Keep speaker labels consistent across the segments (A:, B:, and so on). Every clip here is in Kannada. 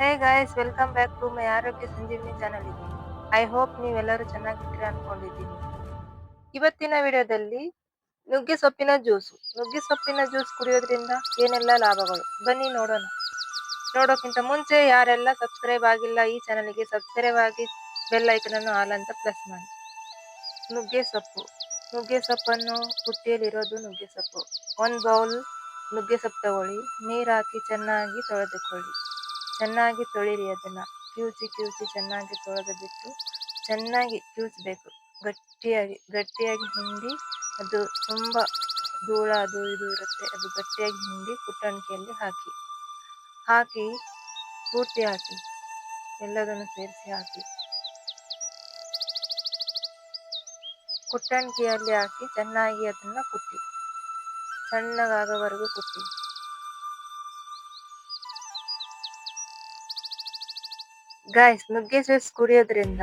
A: Hey guys, welcome back to my Arogya Sanjeevini channel ಇದೆ. ಐ ಹೋಪ್ ನೀವೆಲ್ಲರೂ ಚೆನ್ನಾಗಿದ್ದೀರಾ ಅನ್ಕೊಂಡಿದ್ದೀನಿ. ಇವತ್ತಿನ ವಿಡಿಯೋದಲ್ಲಿ ನುಗ್ಗೆ ಸೊಪ್ಪಿನ ಜ್ಯೂಸ್ ಕುಡಿಯೋದ್ರಿಂದ ಏನೆಲ್ಲ ಲಾಭಗಳು ಬನ್ನಿ ನೋಡೋಣ. ನೋಡೋಕ್ಕಿಂತ ಮುಂಚೆ ಯಾರೆಲ್ಲ ಸಬ್ಸ್ಕ್ರೈಬ್ ಆಗಿಲ್ಲ ಈ ಚಾನಲ್ಗೆ ಸಬ್ಸ್ಕ್ರೈಬ್ ಆಗಿ ಬೆಲ್ ಐಕನ್ ಅನ್ನು ಆಲ್ ಅಂತ ಪ್ರೆಸ್ ಮಾಡಿ. ನುಗ್ಗೆ ಸೊಪ್ಪನ್ನು ಪುಟ್ಟಿಯಲ್ಲಿರೋದು ನುಗ್ಗೆ ಸೊಪ್ಪು. 1 ಬೌಲ್ ನುಗ್ಗೆ ಸೊಪ್ಪು ತಗೊಳ್ಳಿ. ನೀರು ಹಾಕಿ ಚೆನ್ನಾಗಿ ತೊಳೆದುಕೊಳ್ಳಿ. ಚೆನ್ನಾಗಿ ತೊಳಿರಿ. ಅದನ್ನ ಕಿವುಚಿ ಚೆನ್ನಾಗಿ ತೊಳೆದು ಬಿಟ್ಟು ಚೆನ್ನಾಗಿ ಕಿವುಚಬೇಕು. ಗಟ್ಟಿಯಾಗಿ ಹಿಂಡಿ, ಅದು ತುಂಬಾ ಧೂಳ ಅದು ಇದು ಇರುತ್ತೆ, ಅದು ಗಟ್ಟಿಯಾಗಿ ಹಿಂಡಿ ಕುಟ್ಟಣಿಕೆಯಲ್ಲಿ ಹಾಕಿ ಪೂರ್ತಿ ಹಾಕಿ ಎಲ್ಲದನ್ನು ಸೇರಿಸಿ ಹಾಕಿ ಕುಟ್ಟಣಿಕೆಯಲ್ಲಿ ಹಾಕಿ ಚೆನ್ನಾಗಿ ಅದನ್ನ ಕುಟ್ಟಿ, ಸಣ್ಣಗಾಗೋವರೆಗೂ ಕುಟ್ಟಿ. ಗಾಯ್ಸ್, ನುಗ್ಗೆ ಜ್ಯೂಸ್ ಕುಡಿಯೋದ್ರಿಂದ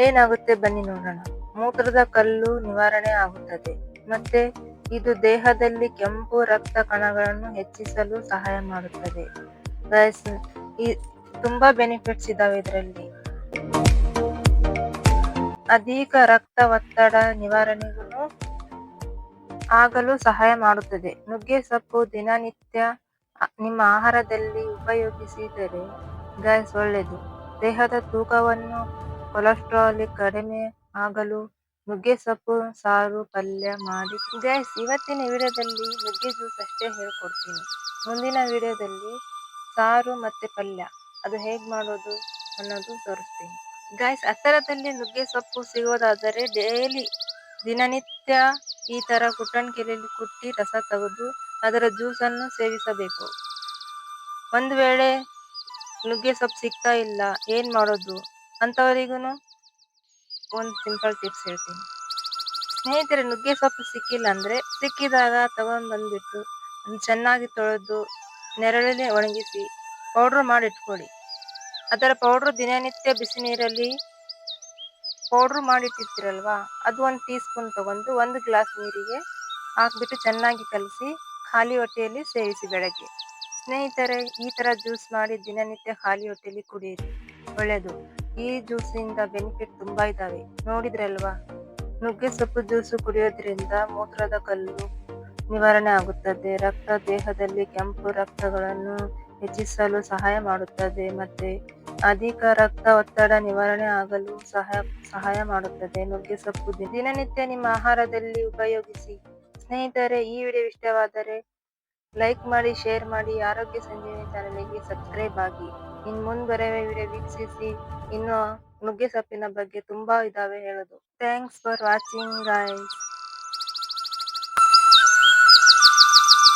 A: ಏನಾಗುತ್ತೆ ಬನ್ನಿ ನೋಡೋಣ. ಮೂತ್ರದ ಕಲ್ಲು ನಿವಾರಣೆ ಆಗುತ್ತದೆ. ಮತ್ತೆ ಇದು ದೇಹದಲ್ಲಿ ಕೆಂಪು ರಕ್ತ ಕಣಗಳನ್ನು ಹೆಚ್ಚಿಸಲು ಸಹಾಯ ಮಾಡುತ್ತದೆ. ಗಾಯ್ಸ್, ತುಂಬಾ ಬೆನಿಫಿಟ್ಸ್ ಇದಾವೆ ಇದರಲ್ಲಿ. ಅಧಿಕ ರಕ್ತ ಒತ್ತಡ ನಿವಾರಣೆಗೂ ಆಗಲು ಸಹಾಯ ಮಾಡುತ್ತದೆ. ನುಗ್ಗೆ ಸೊಪ್ಪು ದಿನನಿತ್ಯ ನಿಮ್ಮ ಆಹಾರದಲ್ಲಿ ಉಪಯೋಗಿಸಿದರೆ ಗಾಯ್ಸ್ ಒಳ್ಳೆಯದು. ದೇಹದ ತೂಕವನ್ನು, ಕೊಲೆಸ್ಟ್ರಾಲ್ ಕಡಿಮೆ ಆಗಲು ನುಗ್ಗೆ ಸೊಪ್ಪು ಸಾರು ಪಲ್ಯ ಮಾಡಿ. ಗಾಯ್ಸ್, ಇವತ್ತಿನ ವಿಡಿಯೋದಲ್ಲಿ ನುಗ್ಗೆ ಜ್ಯೂಸ್ ಅಷ್ಟೇ ಹೇಳ್ಕೊಡ್ತೀನಿ. ಮುಂದಿನ ವಿಡಿಯೋದಲ್ಲಿ ಸಾರು ಮತ್ತೆ ಪಲ್ಯ ಅದು ಹೇಗೆ ಮಾಡೋದು ಅನ್ನೋದು ತೋರಿಸ್ತೀನಿ. ಗಾಯ್ಸ್, ಹತ್ತಿರದಲ್ಲಿ ನುಗ್ಗೆ ಸೊಪ್ಪು ಸಿಗೋದಾದರೆ ಡೈಲಿ ದಿನನಿತ್ಯ ಈ ತರ ಕುಟ್ಟಣಿಕೆಯಲ್ಲಿ ಕುಟ್ಟಿ ರಸ ತೆಗೆದು ಅದರ ಜ್ಯೂಸನ್ನು ಸೇವಿಸಬೇಕು. ಒಂದು ವೇಳೆ ನುಗ್ಗೆ ಸೊಪ್ಪು ಸಿಗ್ತಾ ಇಲ್ಲ, ಏನ್ ಮಾಡೋದು ಅಂತವರಿಗೂ ಒಂದು ಸಿಂಪಲ್ ಟಿಪ್ಸ್ ಹೇಳ್ತೀನಿ. ಸ್ನೇಹಿತರೆ, ನುಗ್ಗೆ ಸೊಪ್ಪು ಸಿಕ್ಕಿಲ್ಲ ಅಂದ್ರೆ ಸಿಕ್ಕಿದಾಗ ಬಂದ್ಬಿಟ್ಟು ಚೆನ್ನಾಗಿ ತೊಳೆದು ನೆರಳಲ್ಲಿ ಒಣಗಿಸಿ ಪೌಡ್ರ್ ಮಾಡಿ ಇಟ್ಕೊಳ್ಳಿ. ಅದರ ಪೌಡ್ರ್ ದಿನನಿತ್ಯ ಬಿಸಿ ನೀರಲ್ಲಿ ಪೌಡ್ರ್ ಮಾಡಿಟ್ಟಿರ್ತೀರಲ್ವಾ, ಅದು 1 ಟೀ ಸ್ಪೂನ್ ತಗೊಂಡು 1 ಗ್ಲಾಸ್ ನೀರಿಗೆ ಹಾಕ್ಬಿಟ್ಟು ಚೆನ್ನಾಗಿ ಕಲಸಿ ಖಾಲಿ ಹೊಟ್ಟೆಯಲ್ಲಿ ಸೇವಿಸಿ ಬೆಳಗ್ಗೆ. ಸ್ನೇಹಿತರೆ, ಈ ತರ ಜ್ಯೂಸ್ ಮಾಡಿ ದಿನನಿತ್ಯ ಖಾಲಿ ಹೊಟ್ಟೆಯಲ್ಲಿ ಕುಡಿಯಿರಿ, ಒಳ್ಳೆಯದು. ಈ ಜ್ಯೂಸಿಂದ ಬೆನಿಫಿಟ್ ತುಂಬಾ ಇದಾವೆ, ನೋಡಿದ್ರಲ್ವಾ. ನುಗ್ಗೆ ಸೊಪ್ಪು ಜ್ಯೂಸು ಕುಡಿಯೋದ್ರಿಂದ ಮೂತ್ರದ ಕಲ್ಲು ನಿವಾರಣೆ ಆಗುತ್ತದೆ. ದೇಹದಲ್ಲಿ ಕೆಂಪು ರಕ್ತಗಳನ್ನು ಹೆಚ್ಚಿಸಲು ಸಹಾಯ ಮಾಡುತ್ತದೆ. ಮತ್ತೆ ಅಧಿಕ ರಕ್ತ ಒತ್ತಡ ನಿವಾರಣೆ ಆಗಲು ಸಹಾಯ ಮಾಡುತ್ತದೆ. ನುಗ್ಗೆ ಸೊಪ್ಪು ದಿನನಿತ್ಯ ನಿಮ್ಮ ಆಹಾರದಲ್ಲಿ ಉಪಯೋಗಿಸಿ. ಸ್ನೇಹಿತರೆ, ಈ ವಿಡಿಯೋ ಇಷ್ಟವಾದರೆ ಲೈಕ್ ಮಾಡಿ, ಶೇರ್ ಮಾಡಿ, ಆರೋಗ್ಯ ಸಂಜೀವಿನಿ ಚಾನಲ್ಗೆ ಸಬ್ಸ್ಕ್ರೈಬ್ ಆಗಿ. ಇನ್ನು ಮುಂಬರುವ ವಿಡಿಯೋ ವೀಕ್ಷಿಸಿ. ಇನ್ನು ನುಗ್ಗೆ ಸೊಪ್ಪಿನ ಬಗ್ಗೆ ತುಂಬಾ ಇದಾವೆ ಹೇಳೋದು. Thanks for watching guys.